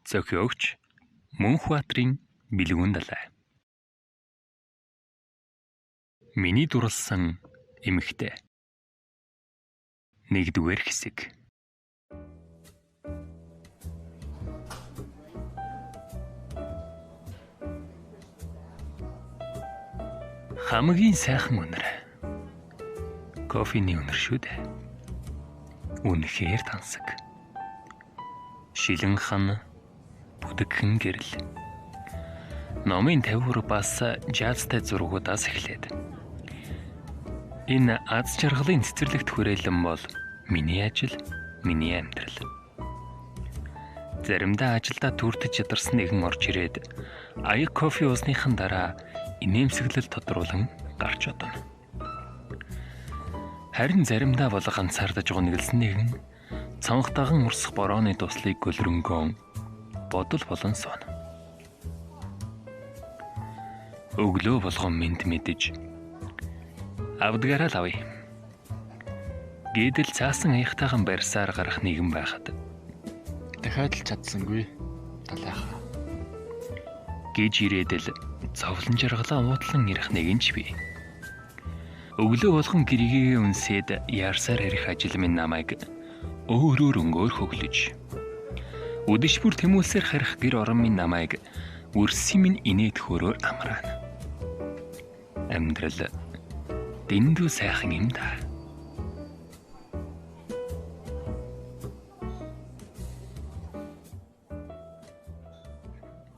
Зохиогч Мөнхбаатарын бэлгүүн далай. Миний дурласан эмэгтэй. 1-р хэсэг. Хамгийн сайхан өнөр. Кофений өнөр шүү дээ. Үнэхээр тансаг. Шилэн хан, бүдэгхэн гэрэл. Номын тавиур бас жазтай зургуудаас эхлээд. Энэ аз жаргалын цэцэрлэгт хүрээлэн бол миний ажил, миний амьдрал. Заримдаа ажилдаа түртэж ядарсан нэгэн орж ирээд аяг кофе уусныхан дараа инээмсэглэл тодруулан гарч одоно. Харин заримдаа бол ганцаардаж гонёглсон нэгэн цонх даган урсах борооны туслыг гөлрөнгөөн бодол болон сон. Өглөө болгон мэд мэдэж авдгаараа л авъя. Гэдэл цаасан аяхтайхан барьсаар гарах нэгэн байхад дахиад л чадсангүй талайхаа гэж ирээдэл зовлон жаргалаа уудлан ирэх нэгэн ч бий. Өглөө болгон гэрээгээ үнсээд яарсаар ирэх ажил минь намайг өөрөөр өнгөөр хөглөж. Өдөш бүр тэмүүлсээр харих гэр орон минь намайг үрсэн минь инээд хөрөөр амраана. Амьдрал дэндүү сайхан юм да.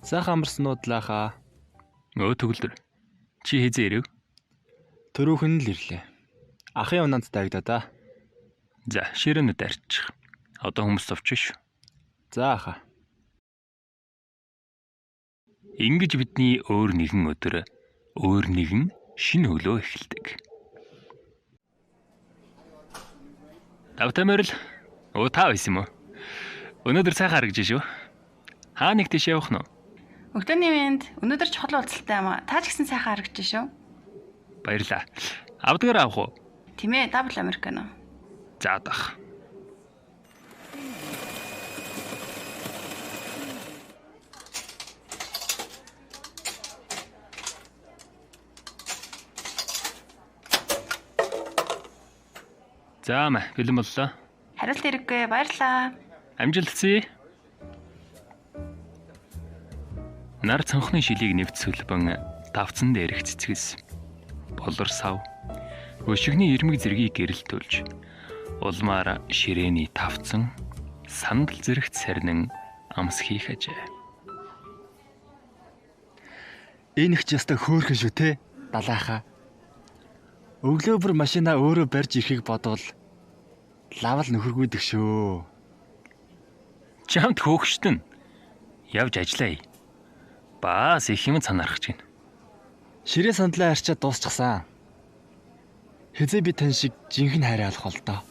Сайхан амарсан уудлаахаа. Төгөлдөр. Чи хизээ ирэв? Төрөөхөн л ирлээ. Ахын унаанд тагдаа да. За, ширээнүүд арчих. Одоо хүмүүс товч шүү. За ахаа. Ингэж бидний өөр нэгэн өдөр, өөр нэгэн шинэ өглөө эхэлдэг. Тавтамэрл. Та байсан юм уу? Өнөөдөр сайхан харагдаж шүү. Хаа нэг тийш явах нь? Өглөөний мэнд өнөөдөр чухал уулзалтай юм аа. Та ч гэсэн сайхан харагдаж шүү. Баярлаа. Авдгаар авах уу? Тийм ээ, дабл американо. За дах. За бэлэн боллоо. Хариулт хэрэггүй, баярлаа. Амжилт хүсье. Нар цонхны шилийг нэвт сүлбэн давцсан дээрх цэцгэс. Болор сав. Өшигний ирмэг зэргийг гэрэлтүүлж. Улмаар ширээний тавцсан сандал зэрэгт сарнин амс хийх ажээ. Энэ их ч яста хөөрхөн шүү те. Далайхаа. Өглөө бүр машинаа өөрөө барьж ирэхийг бодвол лавл нөхөргүйдэг шүү. Чамд хөөгчтөн. Явж ажиллая. Баас их юм санаарах чинь. Ширээ сандлаа арчаад дуусчихсан. Хэзээ би тань шиг жинхэнэ хайр алах бол доо.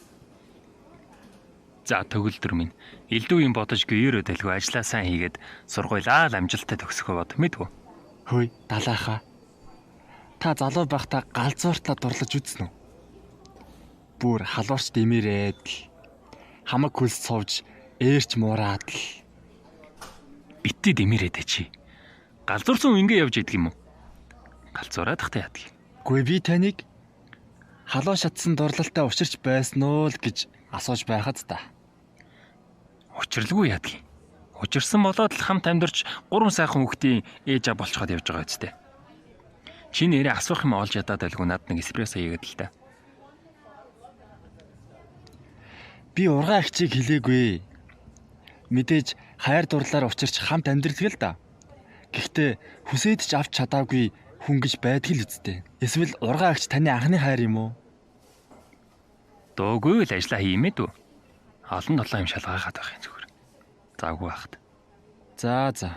За төгөлдөр минь элдв юм бодож гэрөө дэлгүү ажиллаа сайн хийгээд сургуулаа л амжилттай төгсөхөө бод мэдвүү. Хөөе, далайхаа. Та залуу байхдаа галзууртлаа дурлаж үзсэн үү? Бүр халуурч дэмэрээд л хамаг хөлс цовж ээрч муураад л Битти дэмэрээд чи. Галзуурсан ингээ явж идэг юм уу? Галзуураад тахтай яадаг юм. Гүй би таныг халуун шатсан дурлалтай учирч байсан уу л гэж асууж байхад та. Учирлгүй яадаг юм. Учирсан болоод л хамт амьдарч 3 сайхан хүүхдийн ээж аа болцоход явж байгаа үстэй. Чи нэрээ асуух юм олж ядаад байлгүй над нэг эспрессо хийгээд л та. Би ургаан ахчийг хэлээгүй. Мэдээж хайр дурлалаар учирч хамт амьдрдаг л да. Гэхдээ хүсээд ч авч чадаагүй хүн гэж байдаг л үстэй. Эсвэл ургаан ахч таны анхны хайр юм уу? Дөөгүй л ажиллаа хиймээд үү? Олон толгой юм шалгаагаад байх юм зүгээр. Завгүй байхад. За.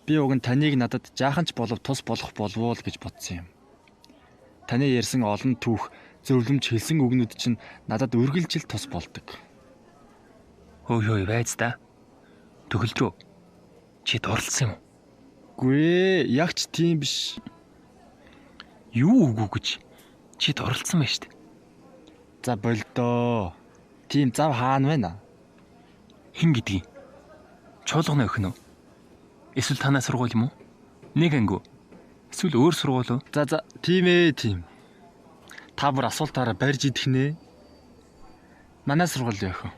Би уг нь таныг надад жаахан ч болов тус болох болов уу л гэж бодсон юм. Таны ярьсан олон түүх, зөвлөмж хэлсэн үгнүүд чинь надад үргэлжил тус болдог. Хөөе байц та. Төгөлдрөө. Чи дурлсан юм уу? Гүй яг ч тийм биш. Юу үгүй гэж. Чи дурлсан байж тээ. За болдоо. Тийм зав хаана байна? Хин гэдгийг. Чуулганы охин уу? Эсвэл танаа сургууль юм уу? Нэг анги уу? Эсвэл өөр сургууль уу? За тийм ээ тийм. Та бүр асуултаараа барьж идэх нэ. Манай сургуулийн охин.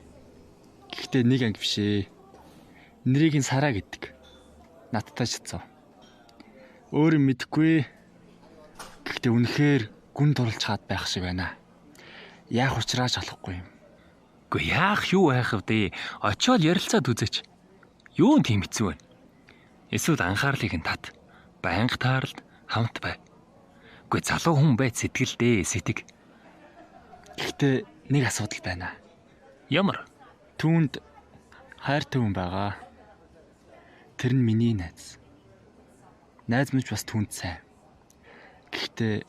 Гэхдээ нэг анги биш ээ. Нэрийг нь Сараа гэдэг. Надтай шицүү. Өөр юм мэдэхгүй. Гэхдээ үнэхээр гүн дурлж хаад байх шиг байна. Яах учраач олохгүй юм. Гэхдээ яах юу байх вэ? Очоод ярилцаад үзээч. Юу тийм хэцүү вэ? Эсвэл анхаарлыг нь тат. Байнга таарлд хамт бай. Гэхдээ залуу хүн байц сэтгэлдээ сэтг. Гэхдээ нэг асуудал байна. Ямар? Түүнд хайртай хүн байгаа. Тэр нь миний найз. Найз минь ч бас түүнд сайн. Гэхдээ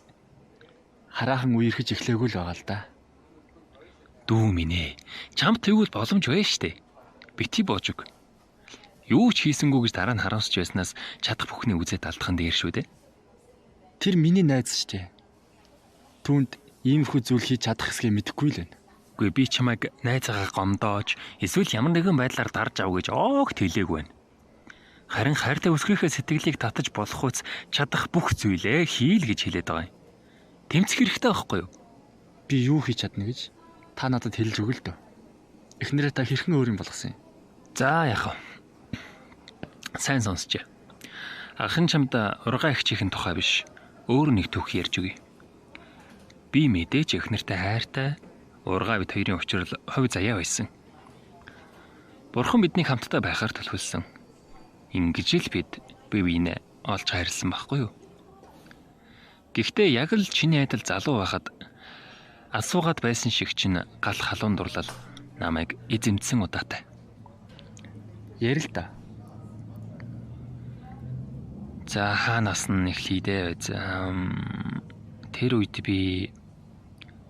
хараахан үерхэж эхлэегүй л байгаа л да. Дүү минь ээ. Чамд тэгвэл боломж байна штэ. Бити боож өг. Юу ч хийсэнгүү гэж дараа нь харамсч байснаас чадах бүхний үзээд алдах нь дээр шүү дээ. Тэр миний найз штэ. Түүнд иймэрхүү зүйл хийж чадах хэсгээ мэдэхгүй л байна. Үгүй би чамайг найзаагаа гомдоож эсвэл ямар нэгэн байдлаар дарж ав гэж огт хэлээгүй байна. Харин хайртай өсгийнхээ сэтгэлийг татаж болох үс чадах бүх зүйлээ хийл гэж хэлээд байгаа юм. Тэмцэх хэрэгтэй байхгүй юу? Би юу хийж чадна гэж та надад хэлж өгөл дөө. Эхнэрээ та хэрхэн өөр юм болгосон юм? За яах вэ? Сайн сонсч. Ахын чамд ургаа ихчийн тухай биш, өөр нэг түүх ярьж өгье. Би мэдээж эхнэртэй хайртай, ургаа бид хоёрын учрал ховь заяа байсан. Бурхан биднийг хамтдаа байхаар төлөвлөсөн. Ингэж л бид бие биенээ олж хайрлсан байхгүй юу? Гэхдээ яг л чиний адил залуу байхад асуугаад байсан шиг чинь гал халуун дурлал намайг эзэмдсэн удаатай. Ярил та. За хаанаас нь эхлэе дээ. Тэр үед би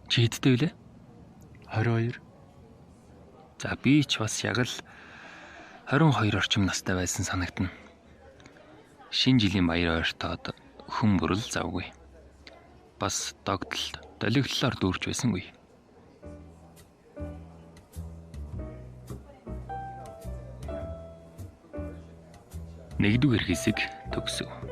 чи хэдтэй вүлээ? 22. За би ч бас яг л 22 орчим настай байсан санагдана. Шинэ жилийн баяр ойртоод хүн бүрэл завгүй. Бас догтлолт, долгидлоор дүүрч байсангүй. Нэгдүгээр хэсэг төгсөв.